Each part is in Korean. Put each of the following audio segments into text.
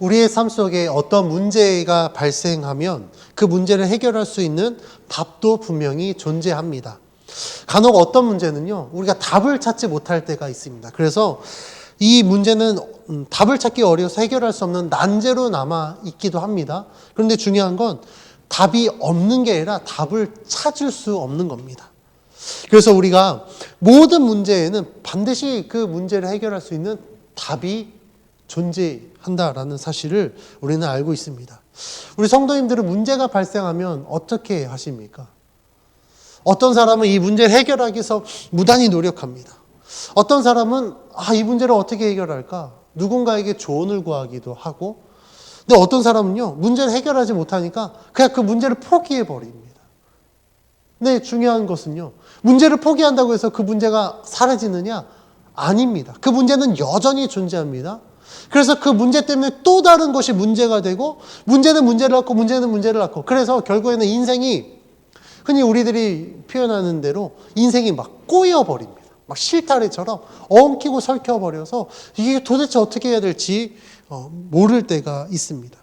우리의 삶 속에 어떤 문제가 발생하면 그 문제를 해결할 수 있는 답도 분명히 존재합니다. 간혹 어떤 문제는요, 우리가 답을 찾지 못할 때가 있습니다. 그래서 이 문제는 답을 찾기 어려워서 해결할 수 없는 난제로 남아 있기도 합니다. 그런데 중요한 건 답이 없는 게 아니라 답을 찾을 수 없는 겁니다. 그래서 우리가 모든 문제에는 반드시 그 문제를 해결할 수 있는 답이 존재한다라는 사실을 우리는 알고 있습니다. 우리 성도님들은 문제가 발생하면 어떻게 하십니까? 어떤 사람은 이 문제를 해결하기 위해서 무단히 노력합니다. 어떤 사람은 이 문제를 어떻게 해결할까? 누군가에게 조언을 구하기도 하고, 근데 어떤 사람은요, 문제를 해결하지 못하니까 그냥 그 문제를 포기해버립니다. 근데 중요한 것은요, 문제를 포기한다고 해서 그 문제가 사라지느냐? 아닙니다. 그 문제는 여전히 존재합니다. 그래서 그 문제 때문에 또 다른 것이 문제가 되고, 문제는 문제를 낳고, 문제는 문제를 낳고, 그래서 결국에는 인생이 흔히 우리들이 표현하는 대로 인생이 막 꼬여버립니다. 막 실타래처럼 엉키고 설켜버려서 이게 도대체 어떻게 해야 될지 모를 때가 있습니다.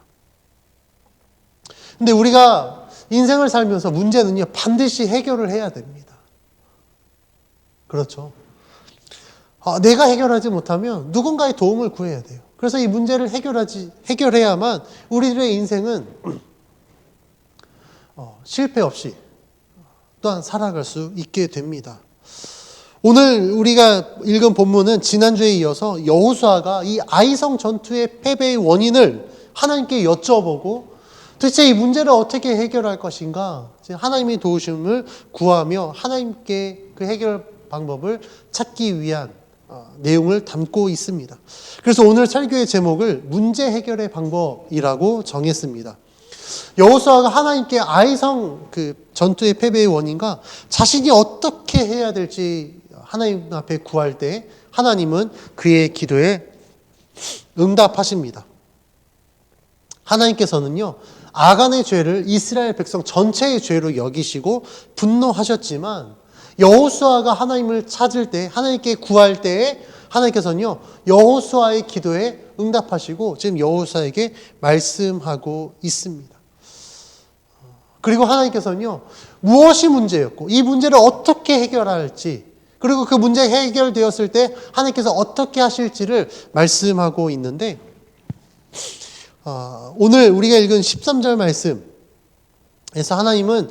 근데 우리가 인생을 살면서 문제는요, 반드시 해결을 해야 됩니다. 그렇죠. 내가 해결하지 못하면 누군가의 도움을 구해야 돼요. 그래서 이 문제를 해결해야만 우리들의 인생은 실패 없이 또한 살아갈 수 있게 됩니다. 오늘 우리가 읽은 본문은 지난주에 이어서 여호수아가 이 아이성 전투의 패배의 원인을 하나님께 여쭤보고 도대체 이 문제를 어떻게 해결할 것인가 하나님의 도우심을 구하며 하나님께 그 해결 방법을 찾기 위한 내용을 담고 있습니다. 그래서 오늘 설교의 제목을 문제 해결의 방법이라고 정했습니다. 여호수아가 하나님께 아이성 그 전투의 패배의 원인과 자신이 어떻게 해야 될지 하나님 앞에 구할 때 하나님은 그의 기도에 응답하십니다. 하나님께서는요, 아간의 죄를 이스라엘 백성 전체의 죄로 여기시고 분노하셨지만 여호수아가 하나님을 찾을 때, 하나님께 구할 때에 하나님께서는요, 여호수아의 기도에 응답하시고 지금 여호수아에게 말씀하고 있습니다. 그리고 하나님께서는요, 무엇이 문제였고 이 문제를 어떻게 해결할지, 그리고 그 문제가 해결되었을 때 하나님께서 어떻게 하실지를 말씀하고 있는데, 오늘 우리가 읽은 13절 말씀에서 하나님은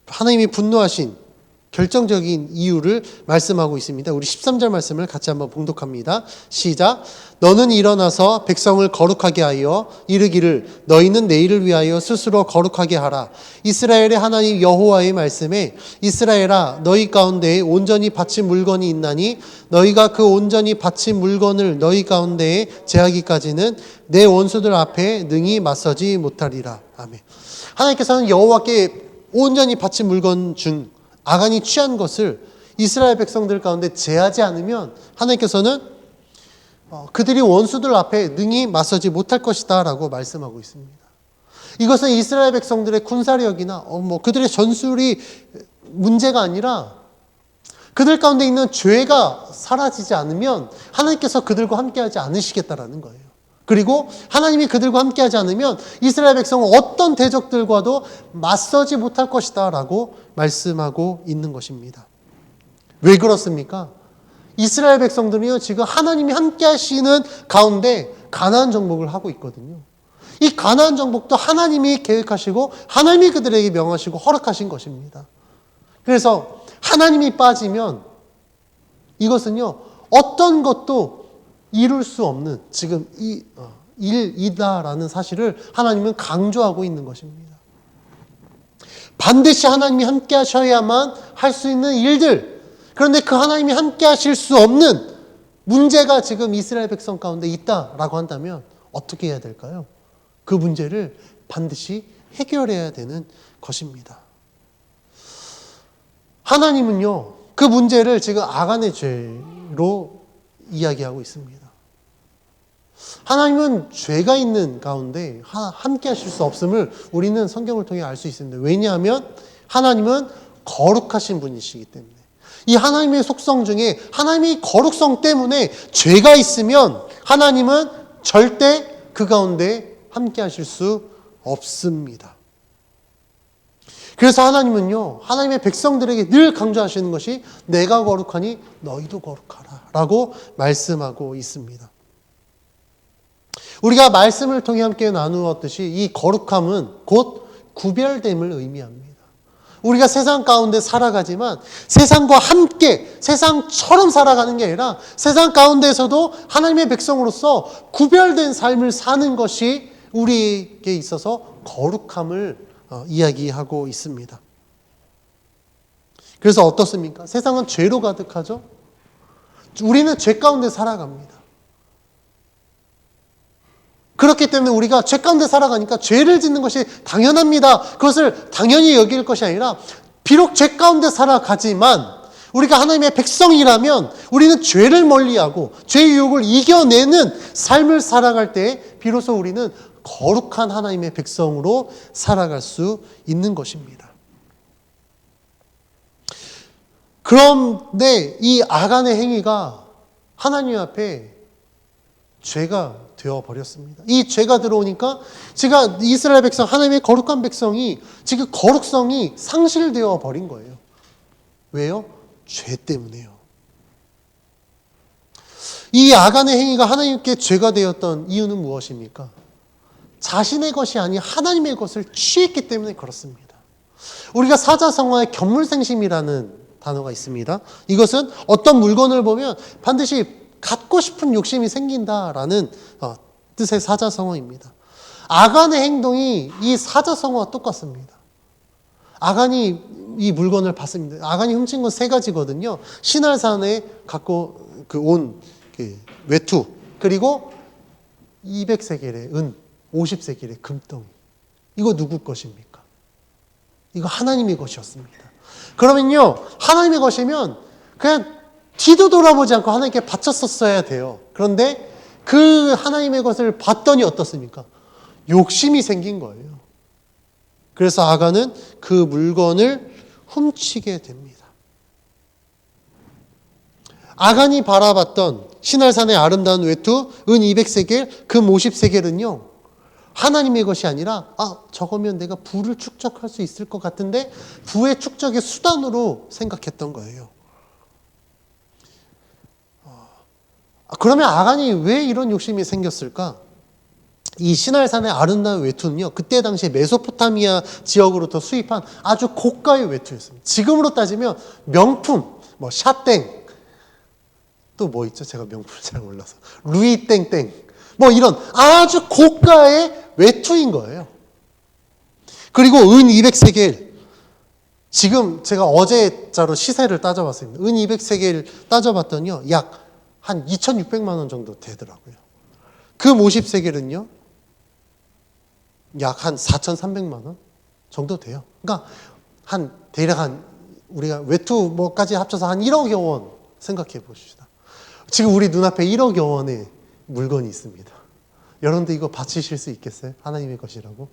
하나님이 분노하신 결정적인 이유를 말씀하고 있습니다. 우리 13절 말씀을 같이 한번 봉독합니다. 시작. 너는 일어나서 백성을 거룩하게 하여 이르기를 너희는 내일을 위하여 스스로 거룩하게 하라. 이스라엘의 하나님 여호와의 말씀에 이스라엘아 너희 가운데에 온전히 바친 물건이 있나니 너희가 그 온전히 바친 물건을 너희 가운데에 제하기까지는 내 원수들 앞에 능히 맞서지 못하리라. 아멘. 하나님께서는 여호와께 온전히 바친 물건 중 아간이 취한 것을 이스라엘 백성들 가운데 제하지 않으면 하나님께서는 그들이 원수들 앞에 능히 맞서지 못할 것이다 라고 말씀하고 있습니다. 이것은 이스라엘 백성들의 군사력이나 그들의 전술이 문제가 아니라 그들 가운데 있는 죄가 사라지지 않으면 하나님께서 그들과 함께하지 않으시겠다라는 거예요. 그리고 하나님이 그들과 함께하지 않으면 이스라엘 백성은 어떤 대적들과도 맞서지 못할 것이다 라고 말씀하고 있는 것입니다. 왜 그렇습니까? 이스라엘 백성들은요, 지금 하나님이 함께하시는 가운데 가나안 정복을 하고 있거든요. 이 가나안 정복도 하나님이 계획하시고 하나님이 그들에게 명하시고 허락하신 것입니다. 그래서 하나님이 빠지면 이것은요, 어떤 것도 이룰 수 없는 지금 일이다라는 사실을 하나님은 강조하고 있는 것입니다. 반드시 하나님이 함께 하셔야만 할 수 있는 일들, 그런데 그 하나님이 함께 하실 수 없는 문제가 지금 이스라엘 백성 가운데 있다라고 한다면 어떻게 해야 될까요? 그 문제를 반드시 해결해야 되는 것입니다. 하나님은요, 그 문제를 지금 아간의 죄로 이야기하고 있습니다. 하나님은 죄가 있는 가운데 함께 하실 수 없음을 우리는 성경을 통해 알 수 있습니다. 왜냐하면 하나님은 거룩하신 분이시기 때문에. 이 하나님의 속성 중에 하나님의 거룩성 때문에 죄가 있으면 하나님은 절대 그 가운데 함께 하실 수 없습니다. 그래서 하나님은요, 하나님의 백성들에게 늘 강조하시는 것이 내가 거룩하니 너희도 거룩하라 라고 말씀하고 있습니다. 우리가 말씀을 통해 함께 나누었듯이 이 거룩함은 곧 구별됨을 의미합니다. 우리가 세상 가운데 살아가지만 세상과 함께 세상처럼 살아가는 게 아니라 세상 가운데에서도 하나님의 백성으로서 구별된 삶을 사는 것이 우리에게 있어서 거룩함을 이야기하고 있습니다. 그래서 어떻습니까? 세상은 죄로 가득하죠? 우리는 죄 가운데 살아갑니다. 그렇기 때문에 우리가 죄 가운데 살아가니까 죄를 짓는 것이 당연합니다. 그것을 당연히 여길 것이 아니라 비록 죄 가운데 살아가지만 우리가 하나님의 백성이라면 우리는 죄를 멀리하고 죄의 유혹을 이겨내는 삶을 살아갈 때 비로소 우리는 거룩한 하나님의 백성으로 살아갈 수 있는 것입니다. 그런데 이 아간의 행위가 하나님 앞에 죄가 되어버렸습니다. 이 죄가 들어오니까 제가 이스라엘 백성, 하나님의 거룩한 백성이 지금 거룩성이 상실되어 버린 거예요. 왜요? 죄 때문에요. 이 아간의 행위가 하나님께 죄가 되었던 이유는 무엇입니까? 자신의 것이 아닌 하나님의 것을 취했기 때문에 그렇습니다. 우리가 사자성어의 견물생심이라는 단어가 있습니다. 이것은 어떤 물건을 보면 반드시 갖고 싶은 욕심이 생긴다라는 뜻의 사자성어입니다. 아간의 행동이 이 사자성어와 똑같습니다. 아간이 이 물건을 봤습니다. 아간이 훔친 건 세 가지거든요. 시날산에 갖고 온 외투, 그리고 200세겔의 은, 50세겔의 금덩이. 이거 누구 것입니까? 이거 하나님의 것이었습니다. 그러면요, 하나님의 것이면 그냥 뒤도 돌아보지 않고 하나님께 바쳤었어야 돼요. 그런데 그 하나님의 것을 봤더니 어떻습니까? 욕심이 생긴 거예요. 그래서 아간은 그 물건을 훔치게 됩니다. 아간이 바라봤던 시날산의 아름다운 외투, 은 200세겔, 금 50세겔은요, 하나님의 것이 아니라 저거면 내가 부를 축적할 수 있을 것 같은데 부의 축적의 수단으로 생각했던 거예요. 그러면 아간이 왜 이런 욕심이 생겼을까? 이 시날산의 아름다운 외투는요, 그때 당시에 메소포타미아 지역으로부터 수입한 아주 고가의 외투였습니다. 지금으로 따지면 명품, 샤땡, 또 뭐 있죠? 제가 명품을 잘 몰라서. 루이땡땡, 이런 아주 고가의 외투인 거예요. 그리고 은 200세겔, 지금 제가 어제자로 시세를 따져봤습니다. 은 200세겔 따져봤더니요, 약 한 2,600만 원 정도 되더라고요. 금 50세겔은요, 약 한 4,300만 원 정도 돼요. 그러니까 대략 우리가 외투 뭐까지 합쳐서 한 1억여 원 생각해 보십시다. 지금 우리 눈앞에 1억여 원의 물건이 있습니다. 여러분들 이거 바치실 수 있겠어요? 하나님의 것이라고?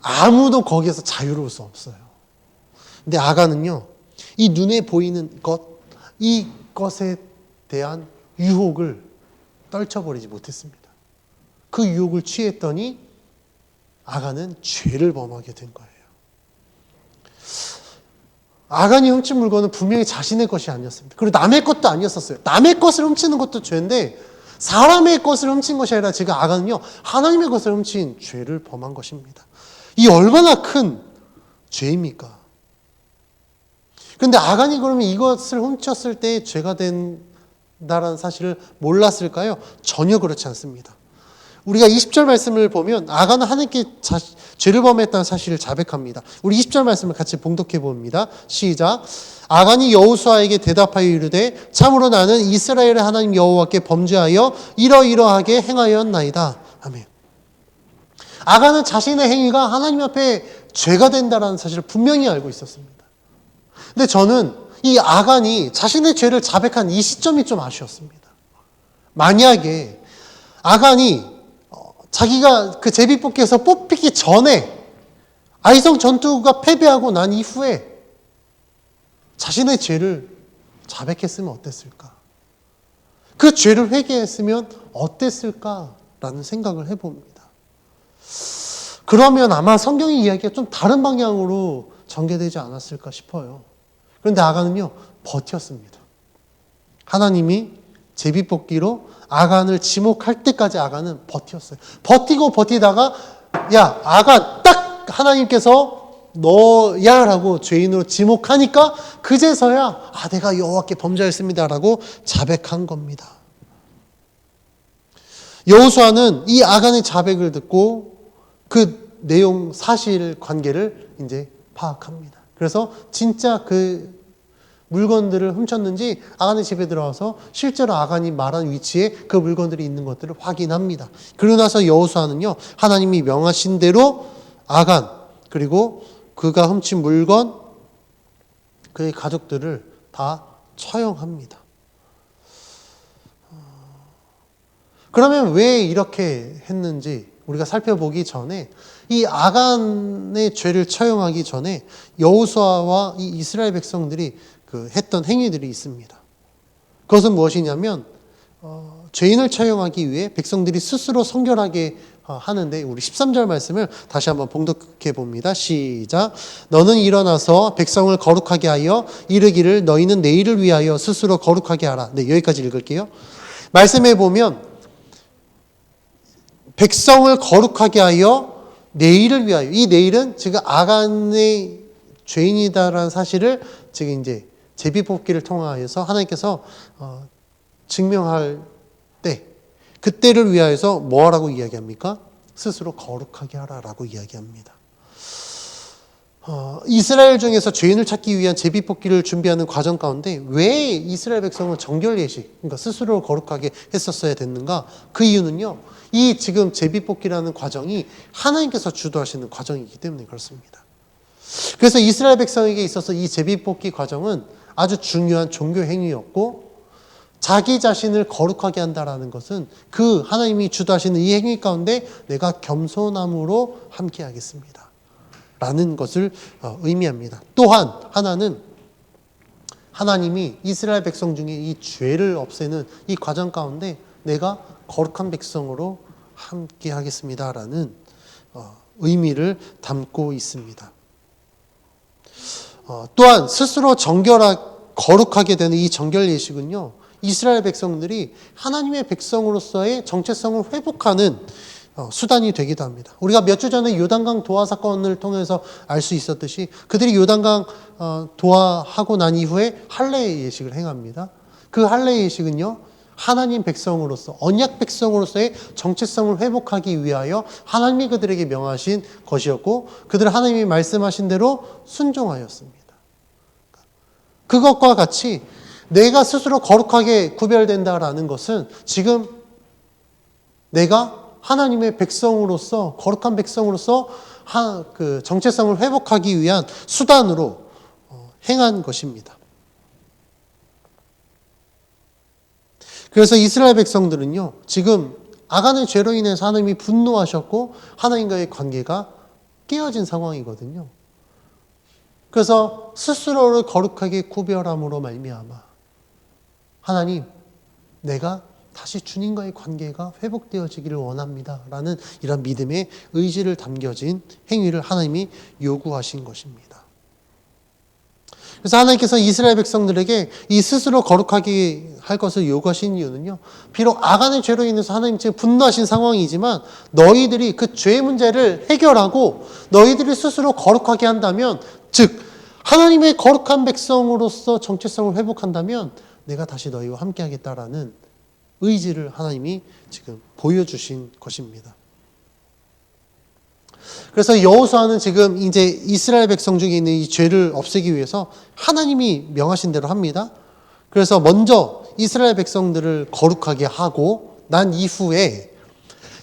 아무도 거기에서 자유로울 수 없어요. 근데 아간은요, 이 눈에 보이는 것, 이것에 대한 유혹을 떨쳐버리지 못했습니다. 그 유혹을 취했더니 아간은 죄를 범하게 된 거예요. 아간이 훔친 물건은 분명히 자신의 것이 아니었습니다. 그리고 남의 것도 아니었었어요. 남의 것을 훔치는 것도 죄인데 사람의 것을 훔친 것이 아니라 지금 아간은요, 하나님의 것을 훔친 죄를 범한 것입니다. 이 얼마나 큰 죄입니까? 그런데 아간이 그러면 이것을 훔쳤을 때 죄가 된다라는 사실을 몰랐을까요? 전혀 그렇지 않습니다. 우리가 20절 말씀을 보면 아간은 하나님께 죄를 범했다는 사실을 자백합니다. 우리 20절 말씀을 같이 봉독해 봅니다. 시작. 아간이 여호수아에게 대답하여 이르되 참으로 나는 이스라엘의 하나님 여호와께 범죄하여 이러이러하게 행하였나이다. 아멘. 아간은 자신의 행위가 하나님 앞에 죄가 된다는 사실을 분명히 알고 있었습니다. 근데 저는 이 아간이 자신의 죄를 자백한 이 시점이 좀 아쉬웠습니다. 만약에 아간이 자기가 그 제비뽑기에서 뽑히기 전에 아이성 전투가 패배하고 난 이후에 자신의 죄를 자백했으면 어땠을까? 그 죄를 회개했으면 어땠을까라는 생각을 해봅니다. 그러면 아마 성경의 이야기가 좀 다른 방향으로 전개되지 않았을까 싶어요. 그런데 아간은요, 버텼습니다. 하나님이 제비뽑기로 아간을 지목할 때까지 아간은 버텼어요. 버티고 버티다가 야, 아간 딱 하나님께서 너야 라고 죄인으로 지목하니까 그제서야 내가 여호와께 범죄했습니다 라고 자백한 겁니다. 여호수아는 이 아간의 자백을 듣고 그 내용 사실 관계를 이제 파악합니다. 그래서 진짜 그 물건들을 훔쳤는지 아간의 집에 들어와서 실제로 아간이 말한 위치에 그 물건들이 있는 것들을 확인합니다. 그러고 나서 여호수아는요, 하나님이 명하신 대로 아간 그리고 그가 훔친 물건, 그의 가족들을 다 처형합니다. 그러면 왜 이렇게 했는지 우리가 살펴보기 전에 이 아간의 죄를 처형하기 전에 여호수아와 이 이스라엘 백성들이 했던 행위들이 있습니다. 그것은 무엇이냐면 죄인을 처형하기 위해 백성들이 스스로 성결하게 하는데 우리 13절 말씀을 다시 한번 봉독해 봅니다. 시작. 너는 일어나서 백성을 거룩하게 하여 이르기를 너희는 내일을 위하여 스스로 거룩하게 하라. 네, 여기까지 읽을게요. 말씀해 보면 백성을 거룩하게 하여 내일을 위하여, 이 내일은 지금 아간의 죄인이다라는 사실을 지금 이제 제비뽑기를 통하여서 하나님께서 증명할 때, 그때를 위하여서 뭐라고 이야기합니까? 스스로 거룩하게 하라라고 이야기합니다. 이스라엘 중에서 죄인을 찾기 위한 제비뽑기를 준비하는 과정 가운데 왜 이스라엘 백성은 정결 예식, 그러니까 스스로 거룩하게 했었어야 됐는가? 그 이유는요, 이 지금 제비뽑기라는 과정이 하나님께서 주도하시는 과정이기 때문에 그렇습니다. 그래서 이스라엘 백성에게 있어서 이 제비뽑기 과정은 아주 중요한 종교 행위였고, 자기 자신을 거룩하게 한다라는 것은 그 하나님이 주도하시는 이 행위 가운데 내가 겸손함으로 함께 하겠습니다 라는 것을 의미합니다. 또한 하나는 하나님이 이스라엘 백성 중에 이 죄를 없애는 이 과정 가운데 내가 거룩한 백성으로 함께 하겠습니다라는 의미를 담고 있습니다. 또한 스스로 거룩하게 되는 이 정결 예식은요, 이스라엘 백성들이 하나님의 백성으로서의 정체성을 회복하는 수단이 되기도 합니다. 우리가 몇 주 전에 요단강 도하 사건을 통해서 알 수 있었듯이 그들이 요단강 도하하고 난 이후에 할례 예식을 행합니다. 그 할례 예식은요, 하나님 백성으로서, 언약 백성으로서의 정체성을 회복하기 위하여 하나님이 그들에게 명하신 것이었고, 그들은 하나님이 말씀하신 대로 순종하였습니다. 그것과 같이 내가 스스로 거룩하게 구별된다라는 것은 지금 내가 하나님의 백성으로서, 거룩한 백성으로서 그 정체성을 회복하기 위한 수단으로 행한 것입니다. 그래서 이스라엘 백성들은요, 지금 아간의 죄로 인해서 하나님이 분노하셨고 하나님과의 관계가 깨어진 상황이거든요. 그래서 스스로를 거룩하게 구별함으로 말미암아 하나님, 내가 다시 주님과의 관계가 회복되어지기를 원합니다 라는 이런 믿음의 의지를 담겨진 행위를 하나님이 요구하신 것입니다. 그래서 하나님께서 이스라엘 백성들에게 이 스스로 거룩하게 할 것을 요구하신 이유는요, 비록 아간의 죄로 인해서 하나님 지금 분노하신 상황이지만 너희들이 그 죄 문제를 해결하고 너희들이 스스로 거룩하게 한다면, 즉 하나님의 거룩한 백성으로서 정체성을 회복한다면 내가 다시 너희와 함께 하겠다라는 의지를 하나님이 지금 보여주신 것입니다. 그래서 여호수아는 지금 이제 이스라엘 백성 중에 있는 이 죄를 없애기 위해서 하나님이 명하신 대로 합니다. 그래서 먼저 이스라엘 백성들을 거룩하게 하고 난 이후에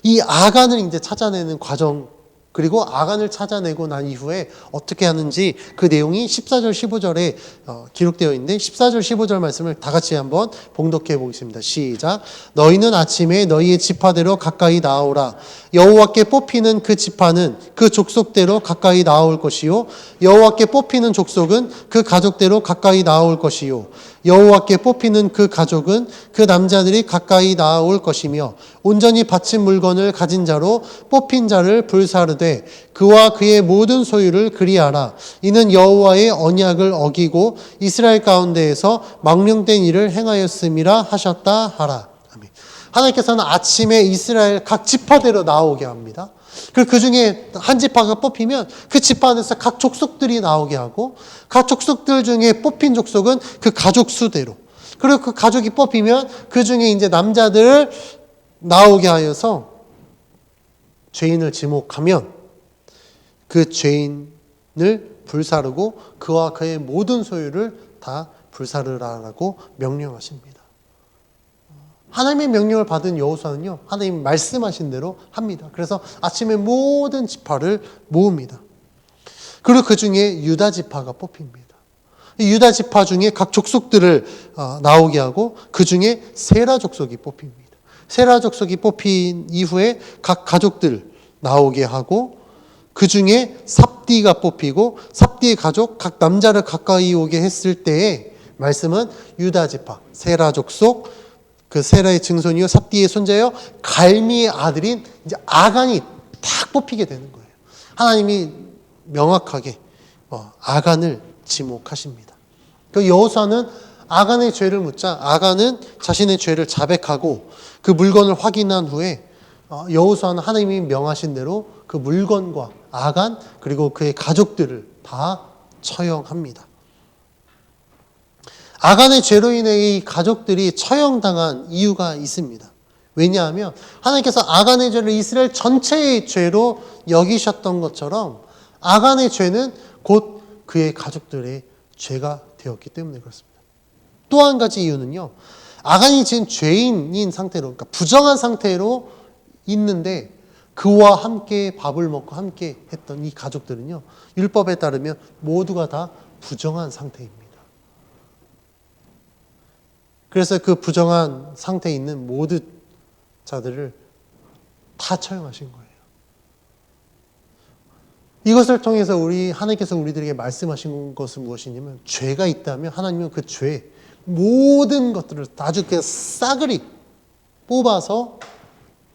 이 아간을 이제 찾아내는 과정, 그리고 아간을 찾아내고 난 이후에 어떻게 하는지 그 내용이 14절 15절에 기록되어 있는데 14절 15절 말씀을 다 같이 한번 봉독해 보겠습니다. 시작. 너희는 아침에 너희의 지파대로 가까이 나아오라. 여호와께 뽑히는 그 지파는 그 족속대로 가까이 나아올 것이요 여호와께 뽑히는 족속은 그 가족대로 가까이 나아올 것이요 여호와께 뽑히는 그 가족은 그 남자들이 가까이 나아올 것이며 온전히 바친 물건을 가진 자로 뽑힌 자를 불사르되 그와 그의 모든 소유를 그리하라. 이는 여호와의 언약을 어기고 이스라엘 가운데에서 망령된 일을 행하였음이라 하셨다 하라. 아멘. 하나님께서는 아침에 이스라엘 각 지파대로 나오게 합니다. 그리고 그 중에 한 지파가 뽑히면 그 지파 안에서 각 족속들이 나오게 하고 각 족속들 중에 뽑힌 족속은 그 가족 수대로 그리고 그 가족이 뽑히면 그 중에 이제 남자들을 나오게 하여서 죄인을 지목하면 그 죄인을 불사르고 그와 그의 모든 소유를 다 불사르라라고 명령하십니다. 하나님의 명령을 받은 여호수아는요, 하나님 말씀하신 대로 합니다. 그래서 아침에 모든 지파를 모읍니다. 그리고 그 중에 유다 지파가 뽑힙니다. 이 유다 지파 중에 각 족속들을 나오게 하고 그 중에 세라 족속이 뽑힙니다. 세라 족속이 뽑힌 이후에 각 가족들 나오게 하고 그 중에 삽디가 뽑히고 삽디의 가족 각 남자를 가까이 오게 했을 때에 말씀은 유다 지파, 세라 족속 그 세라의 증손이요 삽디의 손자요 갈미의 아들인 이제 아간이 딱 뽑히게 되는 거예요. 하나님이 명확하게 아간을 지목하십니다. 그 여호수아는 아간의 죄를 묻자 아간은 자신의 죄를 자백하고 그 물건을 확인한 후에 여호수아는 하나님이 명하신 대로 그 물건과 아간 그리고 그의 가족들을 다 처형합니다. 아간의 죄로 인해 이 가족들이 처형당한 이유가 있습니다. 왜냐하면 하나님께서 아간의 죄를 이스라엘 전체의 죄로 여기셨던 것처럼 아간의 죄는 곧 그의 가족들의 죄가 되었기 때문에 그렇습니다. 또 한 가지 이유는요. 아간이 지금 죄인인 상태로 그러니까 부정한 상태로 있는데 그와 함께 밥을 먹고 함께 했던 이 가족들은요. 율법에 따르면 모두가 다 부정한 상태입니다. 그래서 그 부정한 상태에 있는 모든 자들을 다 처형하신 거예요. 이것을 통해서 하나님께서 우리들에게 말씀하신 것은 무엇이냐면 죄가 있다면 하나님은 그 죄 모든 것들을 아주 그냥 싸그리 뽑아서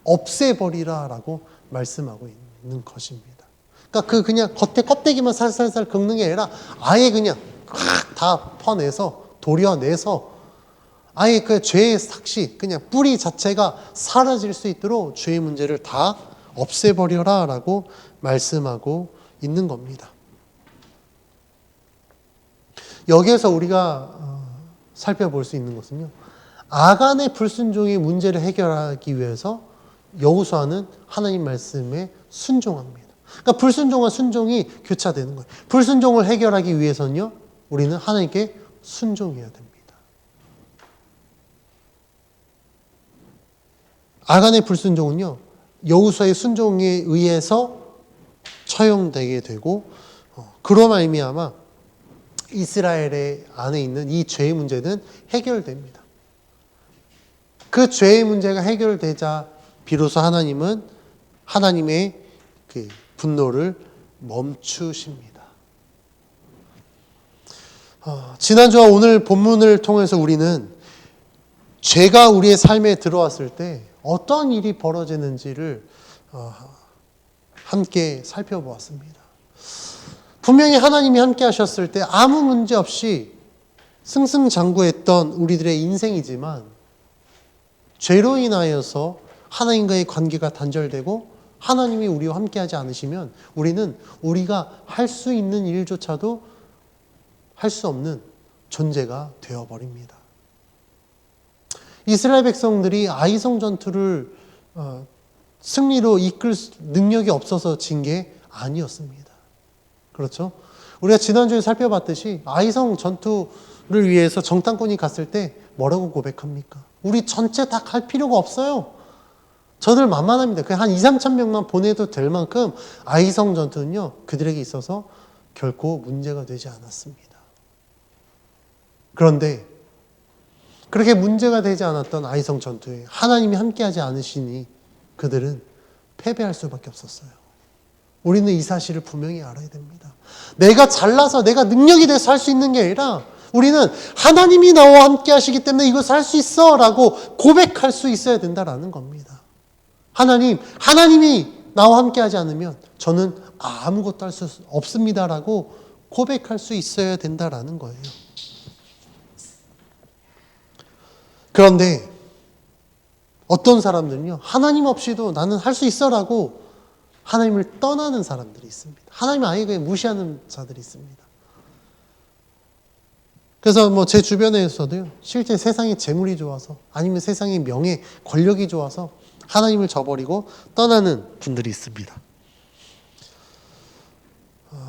없애버리라라고 말씀하고 있는 것입니다. 그러니까 그냥 겉에 껍데기만 살살살 긁는 게 아니라 아예 그냥 다 퍼내서 도려내서 아예 그 죄의 삭시, 그냥 뿌리 자체가 사라질 수 있도록 죄의 문제를 다 없애버려라 라고 말씀하고 있는 겁니다. 여기에서 우리가 살펴볼 수 있는 것은요. 아간의 불순종의 문제를 해결하기 위해서 여호수아는 하나님 말씀에 순종합니다. 그러니까 불순종과 순종이 교차되는 거예요. 불순종을 해결하기 위해서는요. 우리는 하나님께 순종해야 됩니다. 아간의 불순종은요. 여호수아의 순종에 의해서 처형되게 되고 그로 말미암아 이스라엘의 안에 있는 이 죄의 문제는 해결됩니다. 그 죄의 문제가 해결되자 비로소 하나님은 하나님의 그 분노를 멈추십니다. 지난주와 오늘 본문을 통해서 우리는 죄가 우리의 삶에 들어왔을 때 어떤 일이 벌어지는지를 함께 살펴보았습니다. 분명히 하나님이 함께 하셨을 때 아무 문제 없이 승승장구했던 우리들의 인생이지만 죄로 인하여서 하나님과의 관계가 단절되고 하나님이 우리와 함께하지 않으시면 우리는 우리가 할 수 있는 일조차도 할 수 없는 존재가 되어버립니다. 이스라엘 백성들이 아이성 전투를 승리로 이끌 능력이 없어서 진 게 아니었습니다. 그렇죠? 우리가 지난주에 살펴봤듯이 아이성 전투를 위해서 정탐꾼이 갔을 때 뭐라고 고백합니까? 우리 전체 다 갈 필요가 없어요. 저들 만만합니다. 그냥 한 2, 3천 명만 보내도 될 만큼 아이성 전투는요. 그들에게 있어서 결코 문제가 되지 않았습니다. 그런데 그렇게 문제가 되지 않았던 아이성 전투에 하나님이 함께하지 않으시니 그들은 패배할 수밖에 없었어요. 우리는 이 사실을 분명히 알아야 됩니다. 내가 잘나서 내가 능력이 돼서 할 수 있는 게 아니라 우리는 하나님이 나와 함께 하시기 때문에 이것을 할 수 있어 라고 고백할 수 있어야 된다라는 겁니다. 하나님이 나와 함께 하지 않으면 저는 아무것도 할 수 없습니다 라고 고백할 수 있어야 된다라는 거예요. 그런데 어떤 사람들은요, 하나님 없이도 나는 할 수 있어 라고 하나님을 떠나는 사람들이 있습니다. 하나님 아예 그냥 무시하는 자들이 있습니다. 그래서 제 주변에서도요, 실제 세상의 재물이 좋아서 아니면 세상의 명예, 권력이 좋아서 하나님을 저버리고 떠나는 분들이 있습니다.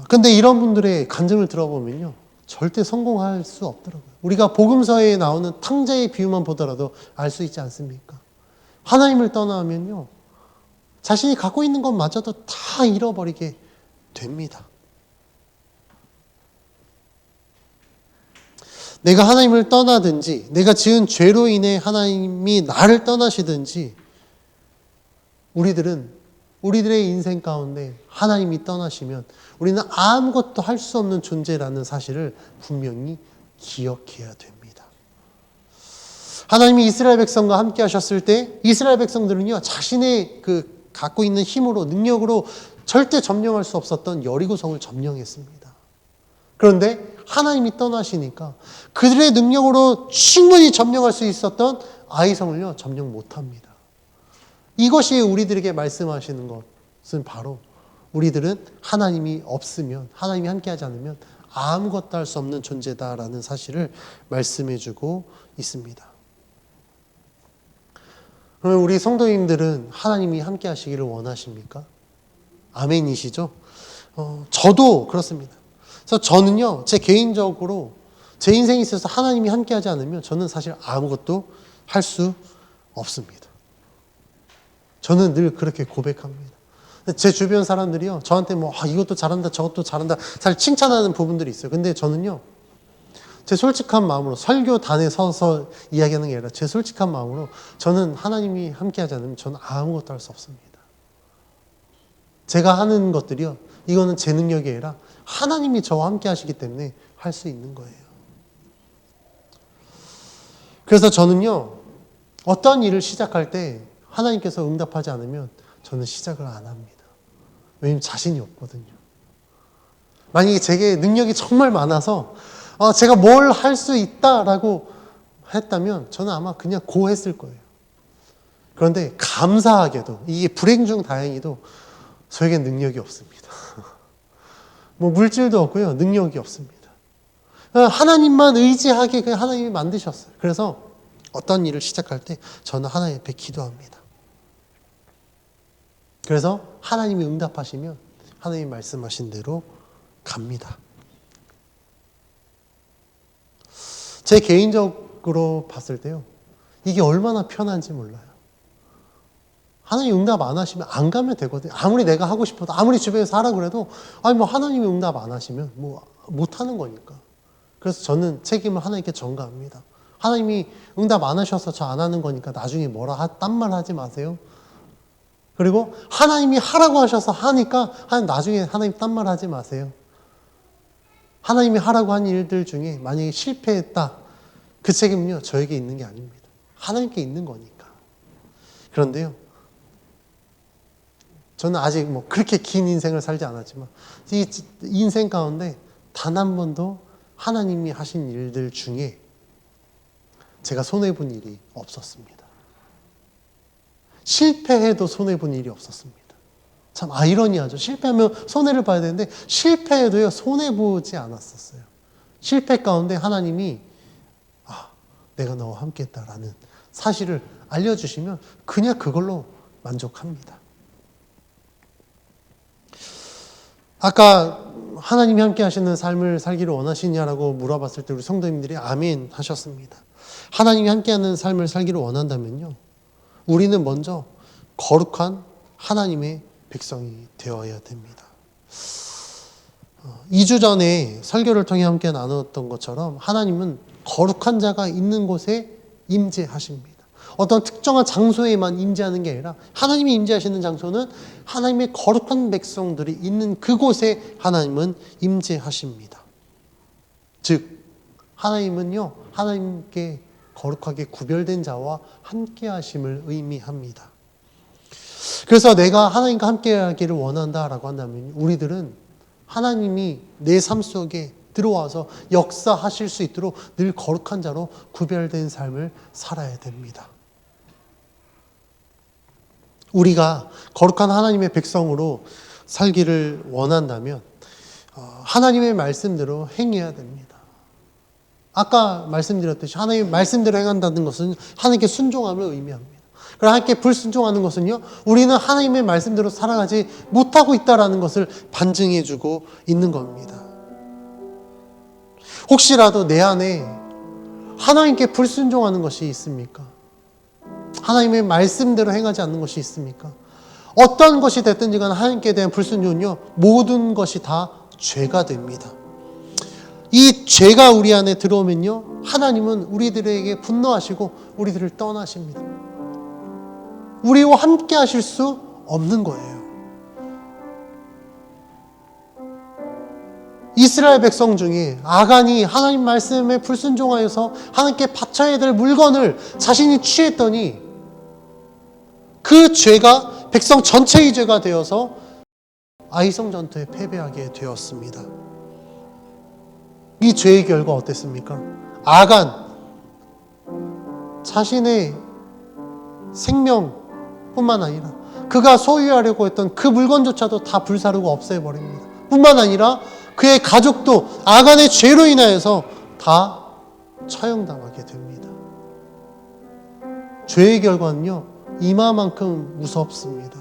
근데 이런 분들의 간증을 들어보면요, 절대 성공할 수 없더라고요. 우리가 복음서에 나오는 탕자의 비유만 보더라도 알 수 있지 않습니까? 하나님을 떠나면요, 자신이 갖고 있는 것마저도 다 잃어버리게 됩니다. 내가 하나님을 떠나든지 내가 지은 죄로 인해 하나님이 나를 떠나시든지 우리들의 인생 가운데 하나님이 떠나시면 우리는 아무것도 할 수 없는 존재라는 사실을 분명히 기억해야 됩니다. 하나님이 이스라엘 백성과 함께 하셨을 때 이스라엘 백성들은요, 자신의 갖고 있는 힘으로, 능력으로 절대 점령할 수 없었던 여리고성을 점령했습니다. 그런데 하나님이 떠나시니까 그들의 능력으로 충분히 점령할 수 있었던 아이성을요, 점령 못합니다. 이것이 우리들에게 말씀하시는 것은 바로 우리들은 하나님이 없으면, 하나님이 함께하지 않으면 아무것도 할 수 없는 존재다라는 사실을 말씀해주고 있습니다. 그러면 우리 성도님들은 하나님이 함께 하시기를 원하십니까? 아멘이시죠? 저도 그렇습니다. 그래서 저는요, 제 개인적으로 제 인생에 있어서 하나님이 함께 하지 않으면 저는 사실 아무것도 할 수 없습니다. 저는 늘 그렇게 고백합니다. 제 주변 사람들이요, 저한테 이것도 잘한다, 저것도 잘한다, 사실 칭찬하는 부분들이 있어요. 근데 저는요, 제 솔직한 마음으로, 설교단에 서서 이야기하는 게 아니라 제 솔직한 마음으로 저는 하나님이 함께 하지 않으면 저는 아무것도 할 수 없습니다. 제가 하는 것들이요, 이거는 제 능력이 아니라 하나님이 저와 함께 하시기 때문에 할 수 있는 거예요. 그래서 저는요, 어떤 일을 시작할 때 하나님께서 응답하지 않으면 저는 시작을 안 합니다. 왜냐하면 자신이 없거든요. 만약에 제게 능력이 정말 많아서 제가 뭘 할 수 있다라고 했다면 저는 아마 그냥 고 했을 거예요. 그런데 감사하게도, 이게 불행 중 다행히도 저에겐 능력이 없습니다. 물질도 없고요, 능력이 없습니다. 하나님만 의지하게 그냥 하나님이 만드셨어요. 그래서 어떤 일을 시작할 때 저는 하나님 앞에 기도합니다. 그래서 하나님이 응답하시면 하나님이 말씀하신 대로 갑니다. 제 개인적으로 봤을 때요, 이게 얼마나 편한지 몰라요. 하나님 응답 안 하시면 안 가면 되거든요. 아무리 내가 하고 싶어도, 아무리 주변에서 하라고 그래도 하나님이 응답 안 하시면 못 하는 거니까. 그래서 저는 책임을 하나님께 전가합니다. 하나님이 응답 안 하셔서 저 안 하는 거니까 나중에 딴 말 하지 마세요. 그리고 하나님이 하라고 하셔서 하니까 나중에 하나님 딴 말 하지 마세요. 하나님이 하라고 한 일들 중에 만약에 실패했다, 그 책임은요, 저에게 있는 게 아닙니다. 하나님께 있는 거니까. 그런데요, 저는 아직 그렇게 긴 인생을 살지 않았지만 이 인생 가운데 단 한 번도 하나님이 하신 일들 중에 제가 손해본 일이 없었습니다. 실패해도 손해본 일이 없었습니다. 참 아이러니하죠. 실패하면 손해를 봐야 되는데 실패해도요, 손해보지 않았었어요. 실패 가운데 하나님이 내가 너와 함께 했다라는 사실을 알려주시면 그냥 그걸로 만족합니다. 아까 하나님이 함께 하시는 삶을 살기를 원하시냐라고 물어봤을 때 우리 성도님들이 아멘 하셨습니다. 하나님이 함께하는 삶을 살기를 원한다면요, 우리는 먼저 거룩한 하나님의 백성이 되어야 됩니다. 2주 전에 설교를 통해 함께 나누었던 것처럼 하나님은 거룩한 자가 있는 곳에 임재하십니다. 어떤 특정한 장소에만 임재하는 게 아니라 하나님이 임재하시는 장소는 하나님의 거룩한 백성들이 있는 그곳에 하나님은 임재하십니다. 즉 하나님은요, 하나님께 거룩하게 구별된 자와 함께 하심을 의미합니다. 그래서 내가 하나님과 함께 하기를 원한다라고 한다면 우리들은 하나님이 내 삶 속에 들어와서 역사하실 수 있도록 늘 거룩한 자로 구별된 삶을 살아야 됩니다. 우리가 거룩한 하나님의 백성으로 살기를 원한다면 하나님의 말씀대로 행해야 됩니다. 아까 말씀드렸듯이 하나님의 말씀대로 행한다는 것은 하나님께 순종함을 의미합니다. 그러나 하나님께 불순종하는 것은요, 우리는 하나님의 말씀대로 살아가지 못하고 있다는 것을 반증해주고 있는 겁니다. 혹시라도 내 안에 하나님께 불순종하는 것이 있습니까? 하나님의 말씀대로 행하지 않는 것이 있습니까? 어떤 것이 됐든지 간에 하나님께 대한 불순종은요, 모든 것이 다 죄가 됩니다. 이 죄가 우리 안에 들어오면요, 하나님은 우리들에게 분노하시고 우리들을 떠나십니다. 우리와 함께 하실 수 없는 거예요. 이스라엘 백성 중에 아간이 하나님 말씀에 불순종하여서 하나님께 바쳐야 될 물건을 자신이 취했더니 그 죄가 백성 전체의 죄가 되어서 아이성 전투에 패배하게 되었습니다. 이 죄의 결과 어땠습니까? 아간 자신의 생명뿐만 아니라 그가 소유하려고 했던 그 물건조차도 다 불사르고 없애버립니다. 뿐만 아니라 그의 가족도 아간의 죄로 인하여서 다 처형당하게 됩니다. 죄의 결과는요, 이마만큼 무섭습니다.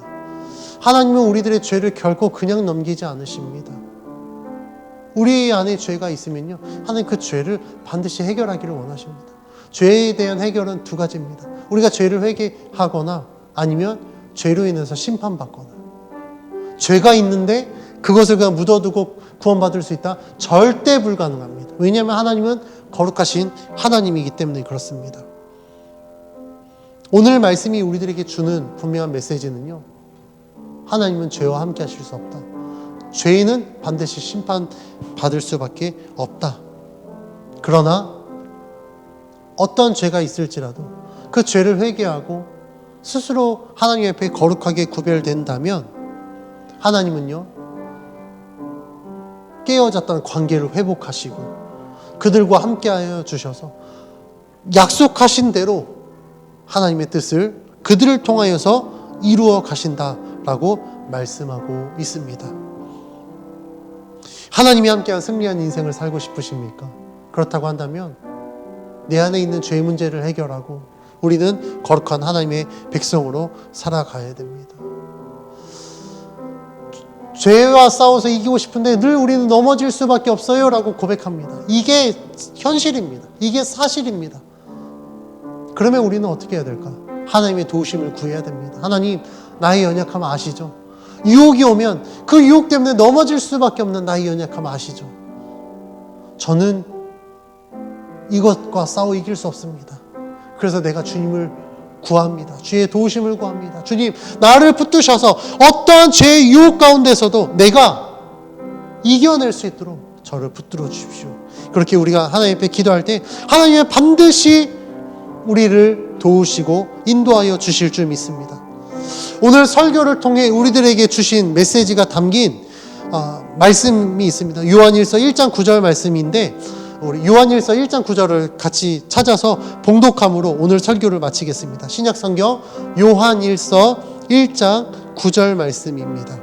하나님은 우리들의 죄를 결코 그냥 넘기지 않으십니다. 우리 안에 죄가 있으면요, 하나님 그 죄를 반드시 해결하기를 원하십니다. 죄에 대한 해결은 두 가지입니다. 우리가 죄를 회개하거나 아니면 죄로 인해서 심판받거나. 죄가 있는데 그것을 그냥 묻어두고 구원받을 수 있다? 절대 불가능합니다. 왜냐하면 하나님은 거룩하신 하나님이기 때문에 그렇습니다. 오늘 말씀이 우리들에게 주는 분명한 메시지는요, 하나님은 죄와 함께 하실 수 없다. 죄인은 반드시 심판받을 수밖에 없다. 그러나 어떤 죄가 있을지라도 그 죄를 회개하고 스스로 하나님 앞에 거룩하게 구별된다면 하나님은요, 깨어졌던 관계를 회복하시고 그들과 함께하여 주셔서 약속하신 대로 하나님의 뜻을 그들을 통하여서 이루어 가신다라고 말씀하고 있습니다. 하나님이 함께한 승리한 인생을 살고 싶으십니까? 그렇다고 한다면 내 안에 있는 죄 문제를 해결하고 우리는 거룩한 하나님의 백성으로 살아가야 됩니다. 죄와 싸워서 이기고 싶은데 늘 우리는 넘어질 수밖에 없어요 라고 고백합니다. 이게 현실입니다. 이게 사실입니다. 그러면 우리는 어떻게 해야 될까? 하나님의 도우심을 구해야 됩니다. 하나님, 나의 연약함 아시죠? 유혹이 오면 그 유혹 때문에 넘어질 수밖에 없는 나의 연약함 아시죠? 저는 이것과 싸워 이길 수 없습니다. 그래서 내가 주님을 구합니다. 주의 도우심을 구합니다. 주님, 나를 붙드셔서 어떠한 죄의 유혹 가운데서도 내가 이겨낼 수 있도록 저를 붙들어 주십시오. 그렇게 우리가 하나님 앞에 기도할 때 하나님은 반드시 우리를 도우시고 인도하여 주실 줄 믿습니다. 오늘 설교를 통해 우리들에게 주신 메시지가 담긴 말씀이 있습니다. 요한일서 1장 9절 말씀인데 우리 요한일서 1장 9절을 같이 찾아서 봉독함으로 오늘 설교를 마치겠습니다. 신약성경 요한일서 1장 9절 말씀입니다.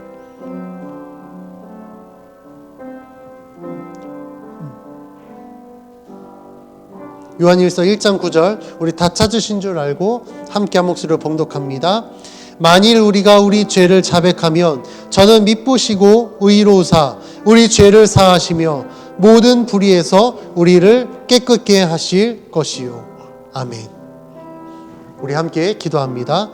요한일서 1장 9절 우리 다 찾으신 줄 알고 함께 한 목소리로 봉독합니다. 만일 우리가 우리 죄를 자백하면 저는 미쁘시고 의로우사 우리 죄를 사하시며 모든 불의에서 우리를 깨끗게 하실 것이요. 아멘. 우리 함께 기도합니다.